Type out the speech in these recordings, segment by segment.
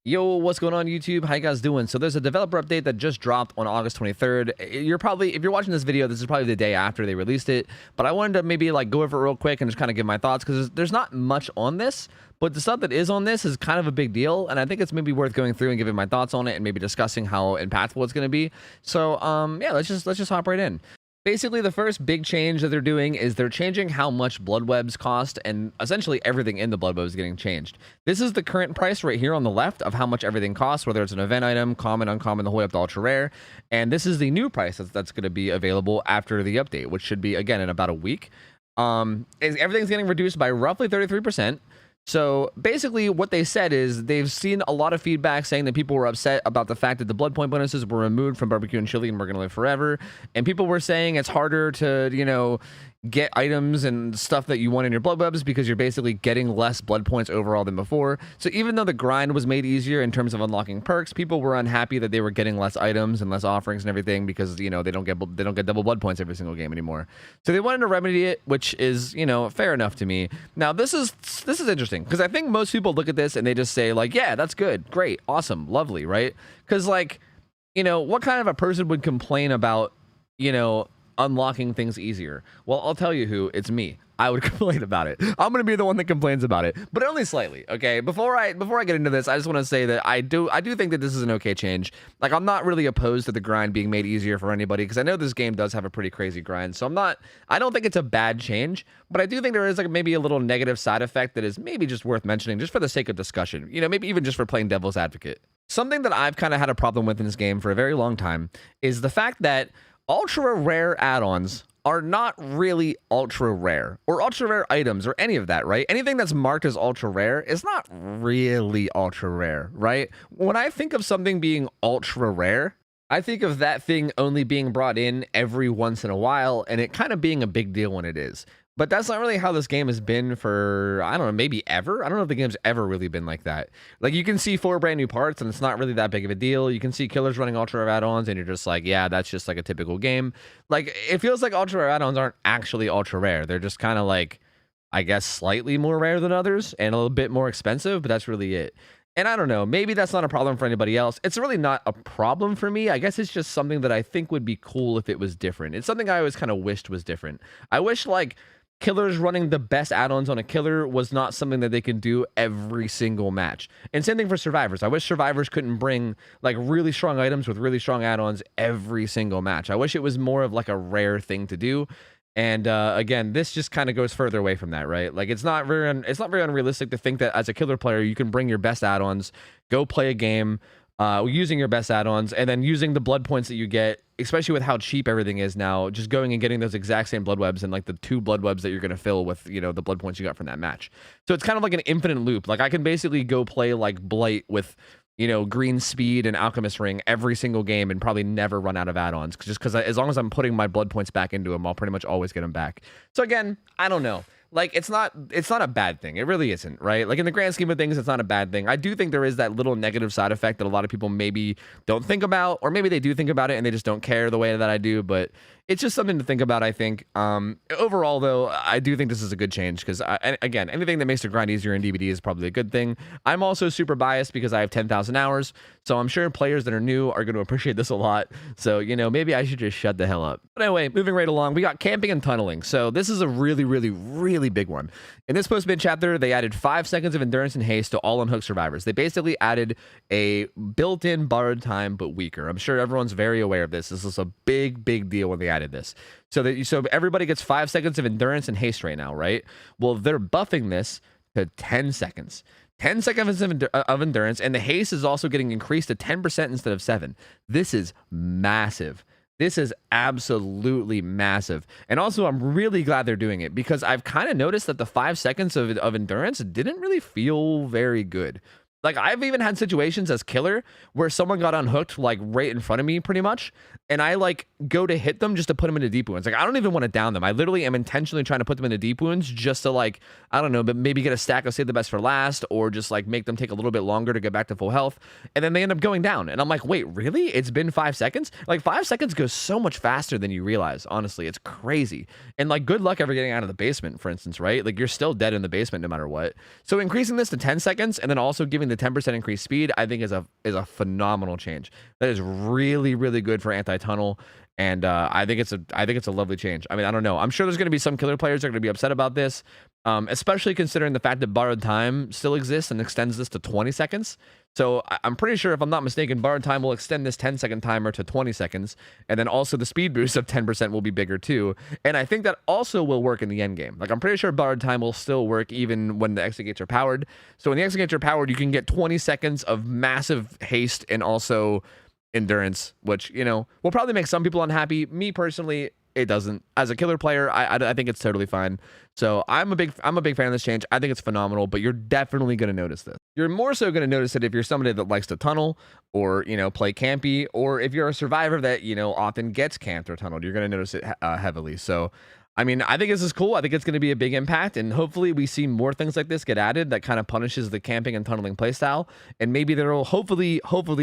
Yo, what's going on YouTube? How you guys doing? So there's a developer update that just dropped on August 23rd. If you're watching this video, this is probably the day after they released it, but I wanted to maybe like go over it real quick and just kind of give my thoughts because there's not much on this, but the stuff that is on this is kind of a big deal, and I think it's maybe worth going through and giving my thoughts on it and maybe discussing how impactful it's going to be. So yeah, let's just hop right in. Basically, the first big change that they're doing is they're changing how much Bloodwebs cost, and essentially everything in the Bloodweb is getting changed. This is the current price right here on the left of how much everything costs, whether it's an event item, common, uncommon, the whole way up to ultra rare. And this is the new price that's going to be available after the update, which should be, again, in about a week. Everything's getting reduced by roughly 33%. So basically what they said is they've seen a lot of feedback saying that people were upset about the fact that the bloodpoint bonuses were removed from barbecue and chili and we're going to live forever. And people were saying it's harder to, you know, get items and stuff that you want in your bloodwebs because you're basically getting less blood points overall than before. So even though the grind was made easier in terms of unlocking perks, people were unhappy that they were getting less items and less offerings and everything because, you know, they don't get double blood points every single game anymore. So they wanted to remedy it, which is, you know, fair enough to me. Now this is interesting because I think most people look at this and they just say like, yeah, that's good, great, awesome, lovely, right? Because like, you know, what kind of a person would complain about, you know, unlocking things easier? Well, I'll tell you who. It's me. I would complain about it. I'm gonna be the one that complains about it, but only slightly. Okay, before I get into this, I just want to say that I do think that this is an okay change. Like, I'm not really opposed to the grind being made easier for anybody because I know this game does have a pretty crazy grind. So I don't think it's a bad change, but I do think there is like maybe a little negative side effect that is maybe just worth mentioning just for the sake of discussion. You know, maybe even just for playing devil's advocate. Something that I've kind of had a problem with in this game for a very long time is the fact that ultra rare add-ons are not really ultra rare or ultra rare items or any of that, right? Anything that's marked as ultra rare is not really ultra rare, right? When I think of something being ultra rare, I think of that thing only being brought in every once in a while and it kind of being a big deal when it is. But that's not really how this game has been for, I don't know, maybe ever? I don't know if the game's ever really been like that. Like, you can see 4 brand new parts, and it's not really that big of a deal. You can see killers running ultra rare add-ons, and you're just like, yeah, that's just like a typical game. Like, it feels like ultra rare add-ons aren't actually ultra rare. They're just kind of like, I guess, slightly more rare than others, and a little bit more expensive, but that's really it. And I don't know, maybe that's not a problem for anybody else. It's really not a problem for me. I guess it's just something that I think would be cool if it was different. It's something I always kind of wished was different. I wish, like, killers running the best add-ons on a killer was not something that they can do every single match. And same thing for survivors. I wish survivors couldn't bring like really strong items with really strong add-ons every single match. I wish it was more of like a rare thing to do. And again, this just kind of goes further away from that, right? Like, it's not very unrealistic to think that as a killer player you can bring your best add-ons, go play a game using your best add-ons, and then using the blood points that you get, especially with how cheap everything is now, just going and getting those exact same blood webs and like the 2 blood webs that you're going to fill with, you know, the blood points you got from that match. So it's kind of like an infinite loop. Like, I can basically go play like Blight with, you know, green speed and alchemist ring every single game and probably never run out of add-ons, just because as long as I'm putting my blood points back into them, I'll pretty much always get them back. So again, I don't know. Like, it's not a bad thing. It really isn't, right? Like, in the grand scheme of things, it's not a bad thing. I do think there is that little negative side effect that a lot of people maybe don't think about, or maybe they do think about it and they just don't care the way that I do, but it's just something to think about, I think. Overall, though, I do think this is a good change because, again, anything that makes the grind easier in DBD is probably a good thing. I'm also super biased because I have 10,000 hours, so I'm sure players that are new are going to appreciate this a lot. So, you know, maybe I should just shut the hell up. But anyway, moving right along, we got camping and tunneling. So this is a really, really, really big one. In this post-mid chapter, they added 5 seconds of endurance and haste to all unhooked survivors. They basically added a built-in borrowed time, but weaker. I'm sure everyone's very aware of this. This is a big, big deal when they added this. So everybody gets 5 seconds of endurance and haste right now, right? Well, they're buffing this to 10 seconds. 10 seconds of endurance, and the haste is also getting increased to 10% instead of 7. This is massive. This is absolutely massive. And also, I'm really glad they're doing it because I've kind of noticed that the 5 seconds of endurance didn't really feel very good. Like, I've even had situations as killer where someone got unhooked, like, right in front of me, pretty much, and I, like, go to hit them just to put them into deep wounds. Like, I don't even want to down them. I literally am intentionally trying to put them into deep wounds just to, like, I don't know, but maybe get a stack of save the best for last, or just, like, make them take a little bit longer to get back to full health, and then they end up going down. And I'm like, wait, really? It's been 5 seconds? Like, 5 seconds goes so much faster than you realize, honestly. It's crazy. And, like, good luck ever getting out of the basement, for instance, right? Like, you're still dead in the basement no matter what. So increasing this to 10 seconds, and then also giving the the 10% increased speed, I think is a phenomenal change. That is really, really good for anti-tunnel. And I think it's a lovely change. I mean, I don't know. I'm sure there's going to be some killer players that are going to be upset about this, especially considering the fact that borrowed time still exists and extends this to 20 seconds. So I'm pretty sure, if I'm not mistaken, borrowed time will extend this 10-second timer to 20 seconds. And then also the speed boost of 10% will be bigger too. And I think that also will work in the end game. Like, I'm pretty sure borrowed time will still work even when the exit gates are powered. So when the exit gates are powered, you can get 20 seconds of massive haste and also endurance, which, you know, will probably make some people unhappy. Me personally, it doesn't. As a killer player, I think it's totally fine. So I'm a big fan of this change. I think it's phenomenal, but you're definitely going to notice this. You're more so going to notice it if you're somebody that likes to tunnel, or, you know, play campy, or if you're a survivor that, you know, often gets camped or tunneled. You're going to notice it heavily. So I mean, I think this is cool. I think it's going to be a big impact, and hopefully we see more things like this get added that kind of punishes the camping and tunneling playstyle. And maybe there will hopefully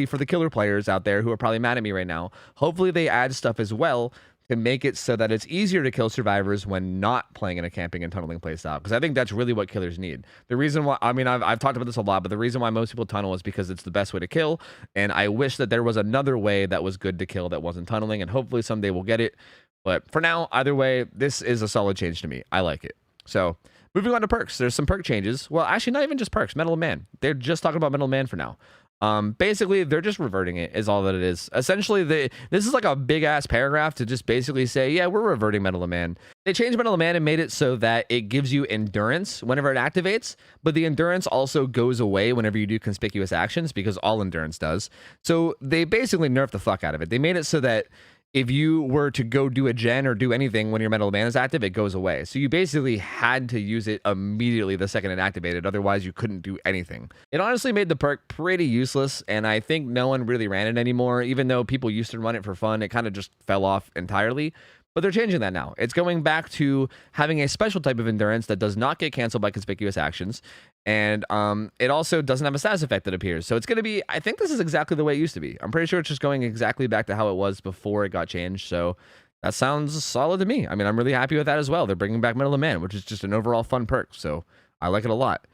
for the killer players out there who are probably mad at me right now, hopefully they add stuff as well to make it so that it's easier to kill survivors when not playing in a camping and tunneling playstyle. Because I think that's really what killers need. The reason why, I mean, I've talked about this a lot, but the reason why most people tunnel is because it's the best way to kill. And I wish that there was another way that was good to kill that wasn't tunneling, and hopefully someday we'll get it. But for now, either way, this is a solid change to me. I like it. So moving on to perks, there's some perk changes. Well, actually, not even just perks. Mettle of Man. They're just talking about Mettle of Man for now. Basically, they're just reverting it, is all that it is. Essentially, this is like a big ass paragraph to just basically say, yeah, we're reverting Mettle of Man. They changed Mettle of Man and made it so that it gives you endurance whenever it activates, but the endurance also goes away whenever you do conspicuous actions, because all endurance does. So they basically nerfed the fuck out of it. They made it so that if you were to go do a gen or do anything when your Mettle of Man is active, it goes away. So you basically had to use it immediately the second it activated. Otherwise, you couldn't do anything. It honestly made the perk pretty useless, and I think no one really ran it anymore. Even though people used to run it for fun, it kind of just fell off entirely. But they're changing that now. It's going back to having a special type of endurance that does not get canceled by conspicuous actions. And it also doesn't have a status effect that appears. So it's going to be, I think this is exactly the way it used to be. I'm pretty sure it's just going exactly back to how it was before it got changed. So that sounds solid to me. I mean, I'm really happy with that as well. They're bringing back Mettle of Man, which is just an overall fun perk. So I like it a lot.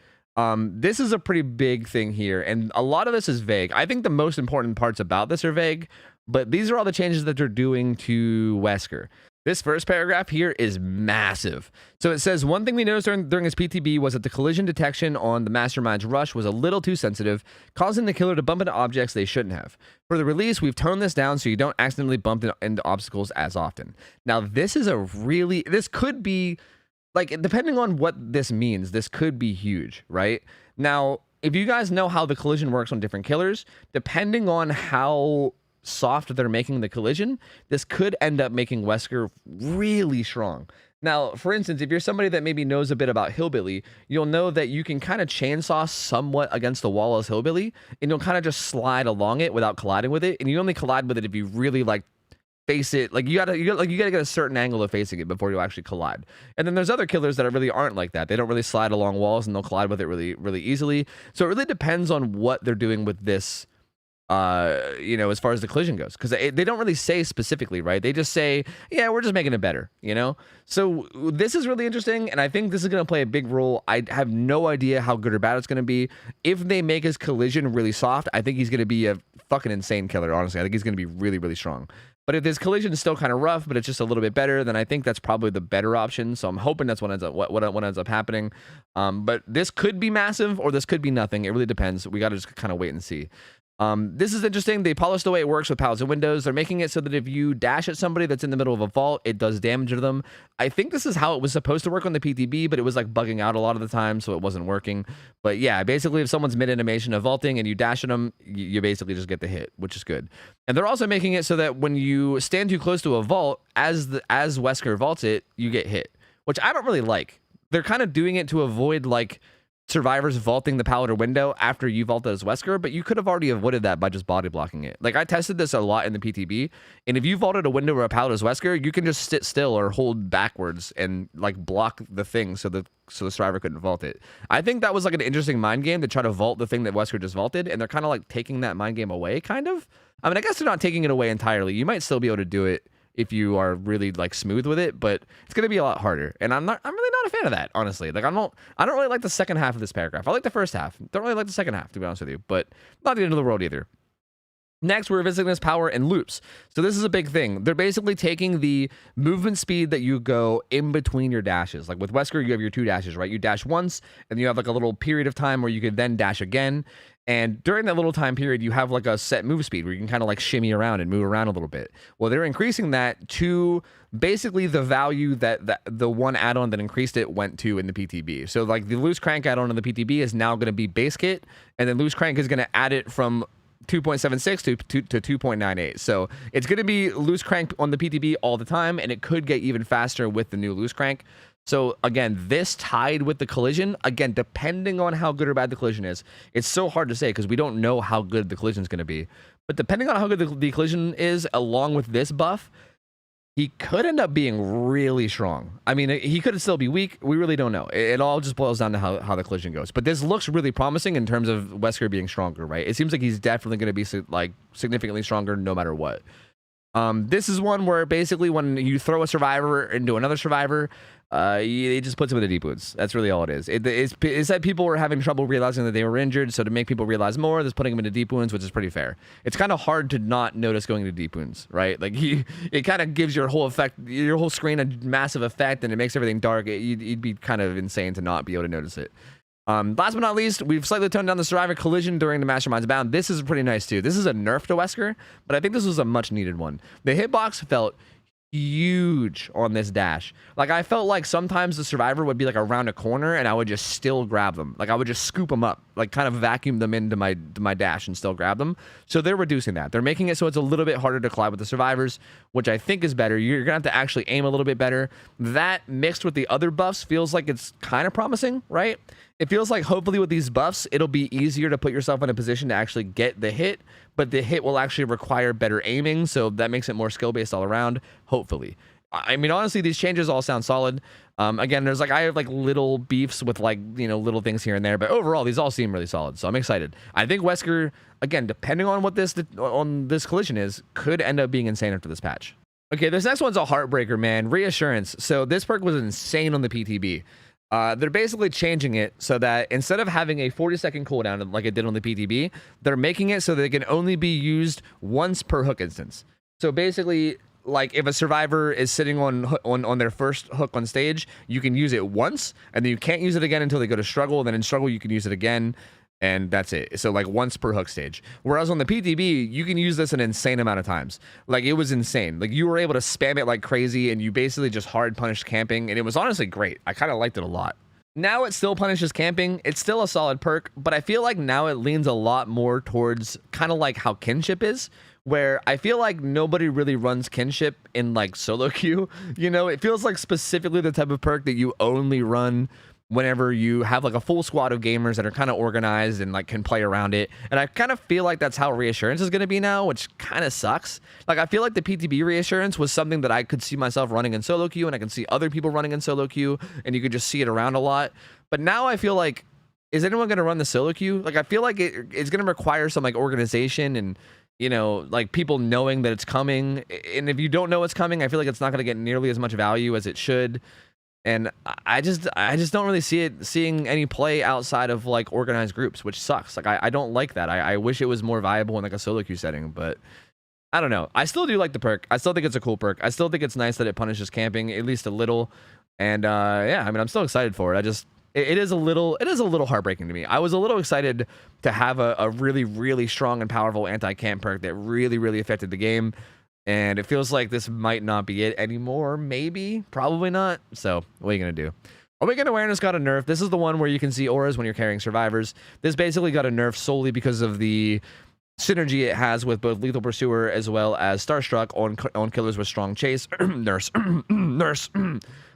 This is a pretty big thing here, and a lot of this is vague. I think the most important parts about this are vague, but these are all the changes that they're doing to Wesker. This first paragraph here is massive. So it says, one thing we noticed during his PTB was that the collision detection on the Mastermind's rush was a little too sensitive, causing the killer to bump into objects they shouldn't have. For the release, we've toned this down so you don't accidentally bump into obstacles as often. Now, this could be, like, depending on what this means, this could be huge, right? Now, if you guys know how the collision works on different killers, depending on how soft they're making the collision, this could end up making Wesker really strong. Now, for instance, if you're somebody that maybe knows a bit about Hillbilly, you'll know that you can kind of chainsaw somewhat against the wall as Hillbilly, and you'll kind of just slide along it without colliding with it. And you only collide with it if you really like face it. Like you gotta get a certain angle of facing it before you actually collide. And then there's other killers that really aren't like that. They don't really slide along walls, and they'll collide with it really, really easily. So it really depends on what they're doing with this. You know, as far as the collision goes, because they don't really say specifically, right? They just say, yeah, we're just making it better, you know? So this is really interesting, and I think this is going to play a big role. I have no idea how good or bad it's going to be. If they make his collision really soft, I think he's going to be a fucking insane killer, honestly. I think he's going to be really, really strong. But if his collision is still kind of rough, but it's just a little bit better, then I think that's probably the better option. So I'm hoping that's what ends up happening. But this could be massive, or this could be nothing. It really depends. We got to just kind of wait and see. This is interesting. They polished the way it works with pallets and windows. They're making it so that if you dash at somebody that's in the middle of a vault, it does damage to them. I think this is how it was supposed to work on the PTB, but it was like bugging out a lot of the time, so it wasn't working. But yeah, basically, if someone's mid-animation of vaulting and you dash at them, you basically just get the hit, which is good. And they're also making it so that when you stand too close to a vault, as Wesker vaults it, you get hit, which I don't really like. They're kind of doing it to avoid, like, survivors vaulting the pallet or window after you vaulted as Wesker, but you could have already avoided that by just body blocking it. Like, I tested this a lot in the PTB, and if you vaulted a window or a pallet as Wesker, you can just sit still or hold backwards and like block the thing so the survivor couldn't vault it. I think that was like an interesting mind game to try to vault the thing that Wesker just vaulted, and they're kind of like taking that mind game away, kind of. I mean, I guess they're not taking it away entirely. You might still be able to do it if you are really like smooth with it, but it's gonna be a lot harder. And I'm really not a fan of that, honestly. Like I don't really like the second half of this paragraph. I like the first half. Don't really like the second half, to be honest with you, but not the end of the world either. Next, we're visiting this power in loops. So this is a big thing. They're basically taking the movement speed that you go in between your dashes. Like with Wesker, you have your 2 dashes, right? You dash once, and you have like a little period of time where you could then dash again. And during that little time period, you have like a set move speed where you can kind of like shimmy around and move around a little bit. Well, they're increasing that to basically the value that the one add-on that increased it went to in the PTB. So like the loose crank add-on in the PTB is now going to be base kit, and then loose crank is going to add it from 2.76 to 2.98. So it's going to be loose crank on the PTB all the time, and it could get even faster with the new loose crank. So again, this tied with the collision, again, depending on how good or bad the collision is, it's so hard to say because we don't know how good the collision is going to be. But depending on how good the collision is, along with this buff, he could end up being really strong. I mean, he could still be weak. We really don't know. It all just boils down to how the collision goes. But this looks really promising in terms of Wesker being stronger, right? It seems like he's definitely going to be like significantly stronger no matter what. This is one where basically when you throw a survivor into another survivor, it just puts them in the deep wounds. That's really all it is. It's that people were having trouble realizing that they were injured, so to make people realize more, that's putting them into deep wounds, which is pretty fair. It's kind of hard to not notice going into deep wounds, right? Like it kind of gives your whole screen a massive effect, and it makes everything dark. You'd be kind of insane to not be able to notice it. Last but not least, we've slightly toned down the survivor collision during the Mastermind's Bound. This is pretty nice too. This is a nerf to Wesker, but I think this was a much needed one. The hitbox felt huge on this dash. Like I felt like sometimes the survivor would be like around a corner and I would just still grab them. Like I would just scoop them up, like kind of vacuum them into my dash and still grab them. So they're reducing that. They're making it so it's a little bit harder to collide with the survivors, which I think is better. You're gonna have to actually aim a little bit better. That mixed with the other buffs feels like it's kind of promising, right? It feels like hopefully with these buffs, it'll be easier to put yourself in a position to actually get the hit, but the hit will actually require better aiming, so that makes it more skill-based all around, hopefully. I mean, honestly, these changes all sound solid. Again, I have like little beefs with like, little things here and there, but overall, these all seem really solid, so I'm excited. I think Wesker, again, depending on what this collision is, could end up being insane after this patch. Okay, this next one's a heartbreaker, man. Reassurance. So this perk was insane on the PTB. They're basically changing it so that instead of having a 40-second cooldown like it did on the PTB, they're making it so that it can only be used once per hook instance. So basically, like if a survivor is sitting on their first hook on stage, you can use it once, and then you can't use it again until they go to struggle. Then in struggle, you can use it again, and that's it. So like once per hook stage. Whereas on the PTB, you can use this an insane amount of times. Like it was insane. Like you were able to spam it like crazy, and you basically just hard punished camping, and it was honestly great. I kind of liked it a lot. Now it still punishes camping. It's still a solid perk, but I feel like now it leans a lot more towards kind of like how kinship is, where I feel like nobody really runs kinship in like solo queue. It feels like specifically the type of perk that you only run whenever you have like a full squad of gamers that are kind of organized and like can play around it. And I kind of feel like that's how Reassurance is going to be now, which kind of sucks. Like I feel like the PTB Reassurance was something that I could see myself running in solo queue, and I can see other people running in solo queue, and you could just see it around a lot. But now I feel like, is anyone going to run the solo queue? Like I feel like it's going to require some like organization and like people knowing that it's coming. And if you don't know it's coming, I feel like it's not going to get nearly as much value as it should. And I just don't really seeing any play outside of like organized groups, which sucks. Like I don't like that. I wish it was more viable in like a solo queue setting, but I don't know. I still do like the perk. I still think it's a cool perk. I still think it's nice that it punishes camping at least a little. And yeah, I mean, I'm still excited for it. It is a little heartbreaking to me. I was a little excited to have a really, really strong and powerful anti-camp perk that really, really affected the game. And it feels like this might not be it anymore. Maybe, probably not. So what are you going to do? Awakened Awareness got a nerf. This is the one where you can see auras when you're carrying survivors. This basically got a nerf solely because of the synergy it has with both Lethal Pursuer as well as Starstruck on killers with strong chase. Nurse. Nurse.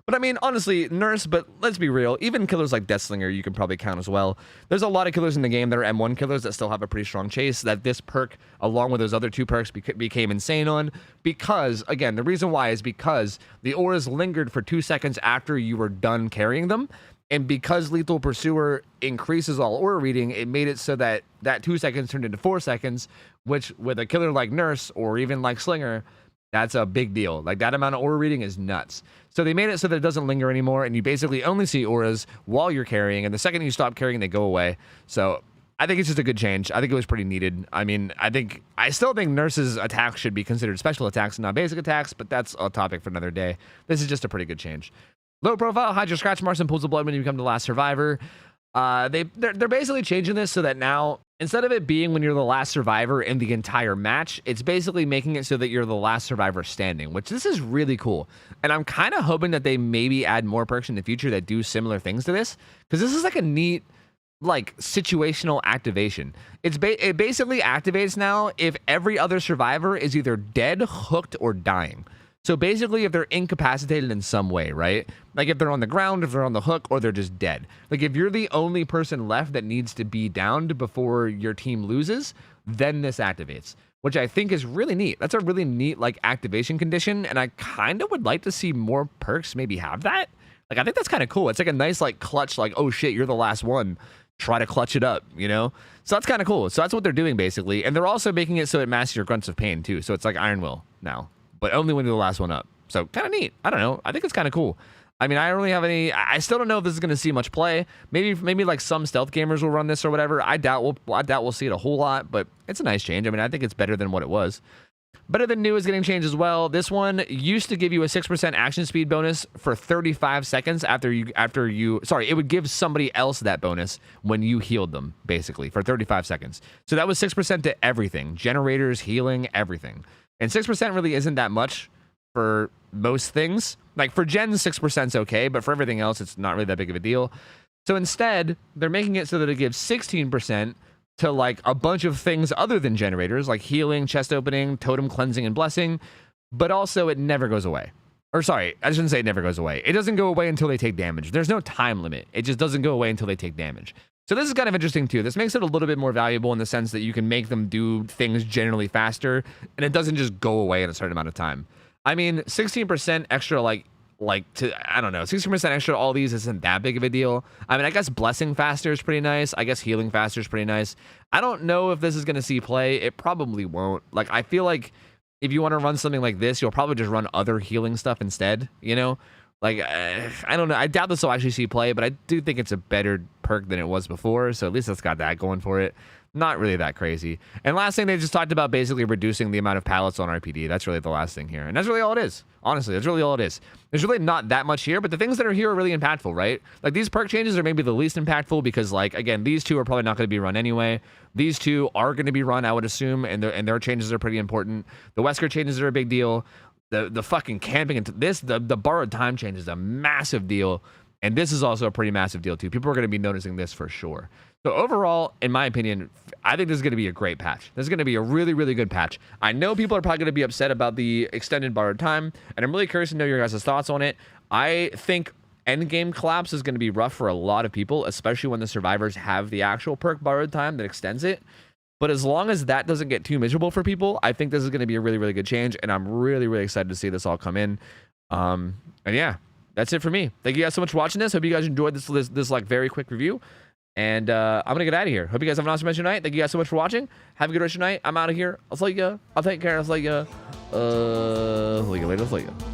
But I mean, honestly, Nurse, but let's be real, even killers like Deathslinger you can probably count as well. There's a lot of killers in the game that are M1 killers that still have a pretty strong chase that this perk, along with those other two perks, became insane on. Because, again, the reason why is because the auras lingered for 2 seconds after you were done carrying them. And because Lethal Pursuer increases all aura reading, it made it so that 2 seconds turned into 4 seconds, which with a killer like Nurse or even like Slinger, That's a big deal. Like, that amount of aura reading is nuts. So they made it so that it doesn't linger anymore, and you basically only see auras while you're carrying, and the second you stop carrying, they go away. So I think it's just a good change. I think it was pretty needed. I mean, I still think nurses' attacks should be considered special attacks and not basic attacks, but that's a topic for another day. This is just a pretty good change. Low profile, hide your scratch marks and pools of blood when you become the last survivor. They're basically changing this so that now, instead of it being when you're the last survivor in the entire match, it's basically making it so that you're the last survivor standing, which this is really cool. And I'm kind of hoping that they maybe add more perks in the future that do similar things to this, because this is like a neat, like, situational activation. It basically activates now if every other survivor is either dead, hooked, or dying. So basically, if they're incapacitated in some way, right? Like if they're on the ground, if they're on the hook, or they're just dead. Like if you're the only person left that needs to be downed before your team loses, then this activates, which I think is really neat. That's a really neat, like, activation condition, and I kind of would like to see more perks maybe have that. Like, I think that's kind of cool. It's like a nice, like, clutch, like, oh shit, you're the last one. Try to clutch it up, you know? So that's kind of cool. So that's what they're doing, basically. And they're also making it so it masks your grunts of pain, too. So it's like Iron Will now, but only when you're the last one up. So kind of neat. I don't know. I think it's kind of cool. I mean, I don't really have any... I still don't know if this is going to see much play. Maybe like some stealth gamers will run this or whatever. I doubt we'll see it a whole lot, but it's a nice change. I mean, I think it's better than what it was. Better Than New is getting changed as well. This one used to give you a 6% action speed bonus for 35 seconds sorry, it would give somebody else that bonus when you healed them, basically, for 35 seconds. So that was 6% to everything. Generators, healing, everything. And 6% really isn't that much for most things. Like, for gens, 6% is okay, but for everything else, it's not really that big of a deal. So instead, they're making it so that it gives 16% to, like, a bunch of things other than generators, like healing, chest opening, totem cleansing, and blessing, but also it never goes away. Or sorry, I shouldn't say it never goes away. It doesn't go away until they take damage. There's no time limit. It just doesn't go away until they take damage. So this is kind of interesting too. This makes it a little bit more valuable in the sense that you can make them do things generally faster, and it doesn't just go away in a certain amount of time. I mean, 16% extra, I don't know, 16% extra to all these isn't that big of a deal. I mean, I guess blessing faster is pretty nice. I guess healing faster is pretty nice. I don't know if this is going to see play. It probably won't. Like, I feel like if you want to run something like this, you'll probably just run other healing stuff instead, you know? Like, I don't know. I doubt this will actually see play, but I do think it's a better perk than it was before, so at least it's got that going for it. Not really that crazy. And last thing, they just talked about basically reducing the amount of pallets on RPD. That's really the last thing here. And that's really all it is. Honestly, that's really all it is. There's really not that much here, but the things that are here are really impactful, right? Like, these perk changes are maybe the least impactful because, like, again, these two are probably not going to be run anyway. These two are going to be run, I would assume, and their changes are pretty important. The Wesker changes are a big deal. The fucking camping and the borrowed time change is a massive deal. And this is also a pretty massive deal, too. People are going to be noticing this for sure. So overall, in my opinion, I think this is going to be a great patch. This is going to be a really, really good patch. I know people are probably going to be upset about the extended borrowed time, and I'm really curious to know your guys' thoughts on it. I think endgame collapse is going to be rough for a lot of people, especially when the survivors have the actual perk borrowed time that extends it. But as long as that doesn't get too miserable for people, I think this is going to be a really, really good change, and I'm really, really excited to see this all come in. And yeah, that's it for me. Thank you guys so much for watching this. Hope you guys enjoyed this like very quick review. And I'm gonna get out of here. Hope you guys have an awesome rest of your night. Thank you guys so much for watching. Have a good rest of your night. I'm out of here. I'll see ya. I'll take care. I'll see ya. See you later. I'll see ya.